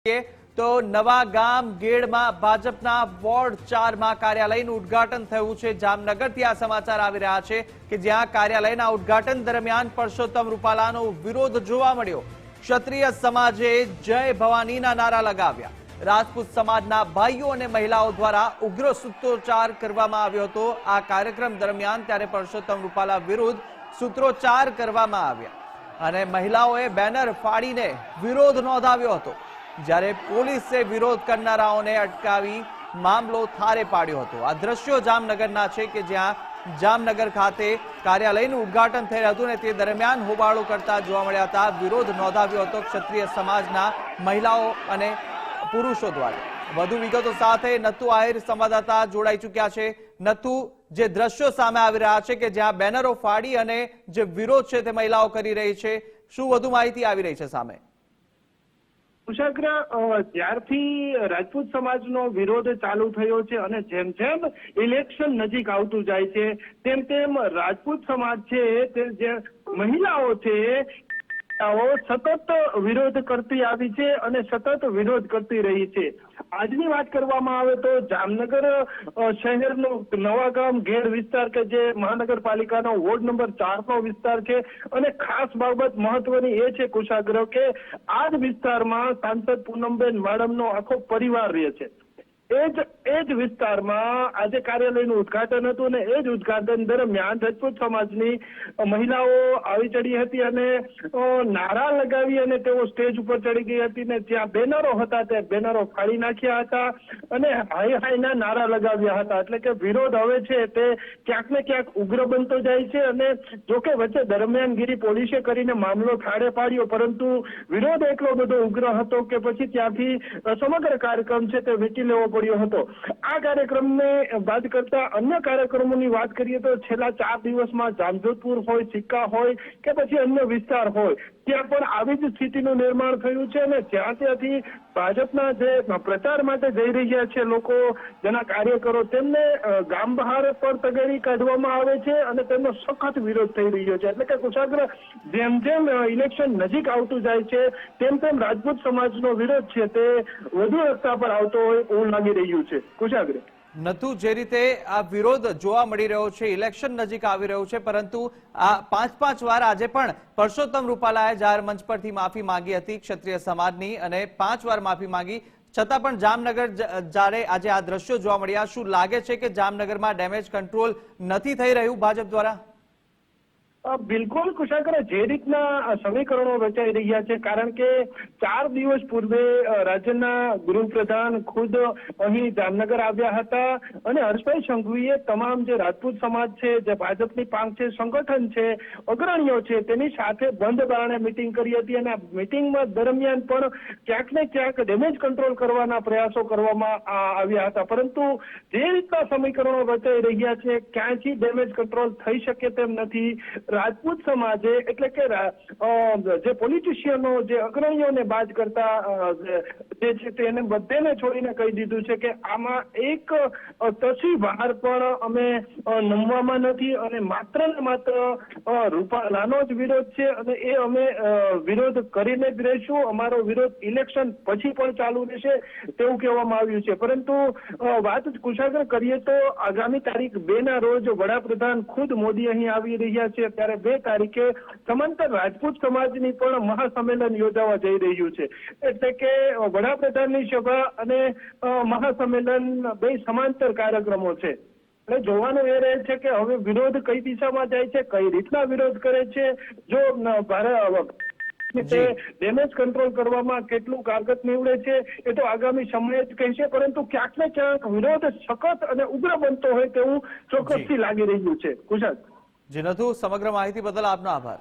તો નવા ગામ ગેડમાં ભાજપના વોર્ડ 4 માં કાર્યાલયનું ઉદ્ઘાટન થયું છે। જામનગરથી આ સમાચાર આવી રહ્યા છે કે જ્યાં કાર્યાલયના ઉદ્ઘાટન દરમિયાન પરસોત્તમ રૂપાલાનો વિરોધ જોવા મળ્યો। ક્ષત્રિય સમાજે જય ભવાનીના નારા લગાવ્યા। રાજપૂત સમાજના ભાઈઓ અને મહિલાઓ દ્વારા ઉગ્ર સૂત્રોચ્ચાર કરવામાં આવ્યો હતો। આ કાર્યક્રમ દરમિયાન ત્યારે પરસોત્તમ રૂપાલા વિરુદ્ધ સૂત્રોચ્ચાર કરવામાં આવ્યા અને મહિલાઓએ બેનર ફાડીને વિરોધ નોંધાવ્યો હતો। જ્યારે પોલીસે વિરોધ કરનારાઓને અટકાવી મામલો થારે પાડ્યો હતો। આ દ્રશ્યો જામનગરના છે કે જ્યાં જામનગર ખાતે કાર્યાલયનું ઉદ્ઘાટન થયું હતું અને તે દરમિયાન હોબાળો કરતા જોવા મળ્યા હતા। વિરોધ નોંધાવ્યો હતો ક્ષત્રિય સમાજના મહિલાઓ અને પુરુષો દ્વારા। વધુ વિગતો સાથે નથુ આહિર સંવાદદાતા જોડાઈ ચૂક્યા છે। નથુ, જે દ્રશ્યો સામે આવી રહ્યા છે કે જ્યાં બેનરો ફાડી અને જે વિરોધ છે તે મહિલાઓ કરી રહી છે, શું વધુ માહિતી આવી રહી છે સામે? કુશાગ્ર, જ્યારથી રાજપૂત સમાજનો વિરોધ ચાલુ થયો છે અને જેમ જેમ ઇલેક્શન નજીક આવતું જાય છે તેમ તેમ રાજપૂત સમાજ છે તે જે મહિલાઓ છે સતત વિરોધ કરતી આવી છે અને સતત વિરોધ કરતી રહી છે। આજની વાત કરવામાં આવે તો જામનગર શહેરનો નવાગામ ગેડ વિસ્તાર કે જે મહાનગરપાલિકાનો વોર્ડ નંબર 4 નો વિસ્તાર છે અને ખાસ બાબત મહત્વની એ છે કુશાગ્ર કે આ જ વિસ્તારમાં સાંસદ પૂનમબેન માડમનો આખો પરિવાર રહે છે। એ જ વિસ્તારમાં આજે કાર્યાલયનું ઉદ્ઘાટન હતું અને એ જ ઉદ્ઘાટન દરમિયાન રાજપૂત સમાજની મહિલાઓ આવી ચડી હતી અને નારા લગાવી અને તેઓ સ્ટેજ ઉપર ચડી ગઈ હતી ને જ્યાં બેનરો હતા તે બેનરો ફાડી નાખ્યા હતા અને હાય હાયના નારા લગાવ્યા હતા। એટલે કે વિરોધ હવે છે તે ક્યાંક ને ક્યાંક ઉગ્ર બનતો જાય છે અને જોકે વચ્ચે દરમિયાનગીરી પોલીસે કરીને મામલો થાળે પાડ્યો, પરંતુ વિરોધ એટલો બધો ઉગ્ર હતો કે પછી ત્યાંથી સમગ્ર કાર્યક્રમ છે તે વીંટી લેવો પડ્યો હતો। આ કાર્યક્રમને બાદ કરતા અન્ય કાર્યક્રમોની વાત કરીએ તો છેલ્લા 4 દિવસમાં જામજોધપુર હોય, સિક્કા હોય કે પછી અન્ય વિસ્તાર હોય ત્યાં પણ આવી જ સ્થિતિનું નિર્માણ થયું છે અને ત્યાંથી ભાજપના જે પ્રચાર માટે જઈ રહ્યા છે લોકો, જેના કાર્યકરો, તેમને ગામ બહાર પર તગારી કાઢવામાં આવે છે અને તેમનો સખત વિરોધ થઈ રહ્યો છે। એટલે કે કુશાગ્ર, જેમ જેમ ઇલેક્શન નજીક આવતું જાય છે તેમ તેમ રાજપૂત સમાજનો વિરોધ છે તે વધુ રસ્તા પર આવતો હોય એવું લાગી રહ્યું છે। કુશાગ્ર, નથુ, જે રીતે આ વિરોધ જોવા મળી રહ્યો છે, ઇલેક્શન નજીક આવી રહ્યું છે, પરંતુ આ 5 વાર આજે પણ પરસોત્તમ રૂપાલાએ જાહેર મંચ પરથી માફી માંગી હતી ક્ષત્રિય સમાજની અને 5 વાર માફી માંગી છતાં પણ જામનગર જ્યારે આજે આ દ્રશ્યો જોવા મળ્યા, શું લાગે છે કે જામનગરમાં ડેમેજ કંટ્રોલ નથી થઈ રહ્યું ભાજપ દ્વારા? બિલકુલ કુશાગ્ર, જે રીતના સમીકરણો રચાઈ રહ્યા છે, કારણ કે 4 દિવસ પૂર્વે રાજ્યના ગૃહપ્રધાન ખુદ અહીં જામનગર આવ્યા હતા અને હર્ષભાઈ સંઘવીએ તમામ જે રાજપૂત સમાજ છે, જે ભાજપની પાંખ છે, સંગઠન છે, અગ્રણીઓ છે, તેની સાથે બંધ બારણે મિટિંગ કરી હતી અને આ મિટિંગમાં દરમિયાન પણ ક્યાંક ને ક્યાંક ડેમેજ કંટ્રોલ કરવાના પ્રયાસો કરવામાં આવ્યા હતા, પરંતુ જે રીતના સમીકરણો રચાઈ રહ્યા છે ક્યાંયથી ડેમેજ કંટ્રોલ થઈ શકે તેમ નથી। રાજપૂત સમાજે, એટલે કે જે પોલિટિશિયનો, જે અગ્રણીઓને બાદ કરતા જે છે તેને બધેને છોડીને કહી દીધું છે કે આમાં એક તસી બહાર પણ અમે નમવામાં નથી અને માત્ર ને માત્ર રૂપાલાનો જ વિરોધ છે અને એ અમે વિરોધ કરીને જ રહીશું। અમારો વિરોધ ઇલેક્શન પછી પણ ચાલુ રહેશે તેવું કહેવામાં આવ્યું છે। પરંતુ વાત કુશાગ્ર કરીએ તો આગામી તારીખ 2 ના રોજ વડાપ્રધાન ખુદ મોદી અહીં આવી રહ્યા છે, ત્યારે 2 તારીખે સમાંતર રાજપૂત સમાજની પણ મહાસંમેલન યોજાવા જઈ રહ્યું છે। એટલે કે વડાપ્રધાનની સભા અને મહાસંમેલન 2 સમાંતર કાર્યક્રમો છે। એટલે જોવાનું એ રહે છે કે હવે વિરોધ કઈ દિશામાં જાય છે, કઈ રીતના વિરોધ કરે છે, જો ડેમેજ કંટ્રોલ કરવામાં કેટલું કારગત નીવડે છે એ તો આગામી સમયે જ કહેશે, પરંતુ ક્યાંક ને ક્યાંક વિરોધ સખત અને ઉગ્ર બનતો હોય તેવું ચોક્કસથી લાગી રહ્યું છે। કુશાલ જી નથુ, સમગ્ર માહિતી બદલ આપનો આભાર।